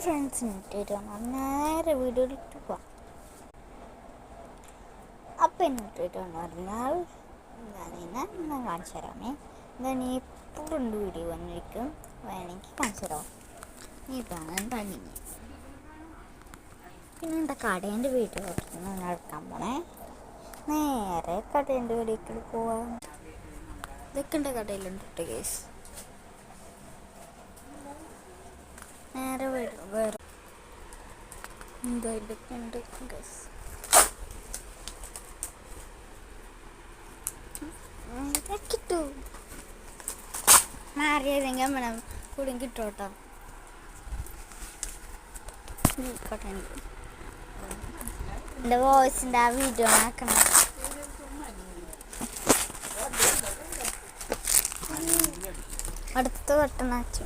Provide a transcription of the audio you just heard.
ഫ്രണ്ട്സിന് ഇട്ടിട്ടാണ് നേരെ വീഡിയോയിലിട്ട് പോവാം. അപ്പം എന്നിട്ടിട്ടെന്ന് പറഞ്ഞാൽ ഞാൻ കാണിച്ചു തരാമേ. എന്താണ് എപ്പോഴും വീഡിയോ വന്നിരിക്കും, വേണമെങ്കിൽ കാണിച്ചു തരാം. ഇതാണ് പണി. പിന്നെ എന്താ കടേൻ്റെ വീഡിയോ എടുക്കാൻ പോണേ. നേരെ കടേൻ്റെ വീഡിയോക്ക് പോവാം. ഇതൊക്കെ ഉണ്ട് കടയിലുണ്ട് കേട്ടോ ഗൈസ്. നേരെ വേറെ എന്താ ഇതൊക്കെ ഉണ്ട് ഗൈസ്. കിട്ടൂ മാറിയതെങ്കിൽ വേണം കൂടെ കിട്ടോട്ടോ. എൻ്റെ വോയിസിൻ്റെ ആ വീഡിയോ ആക്കണം. അടുത്ത വട്ടം നാച്ചു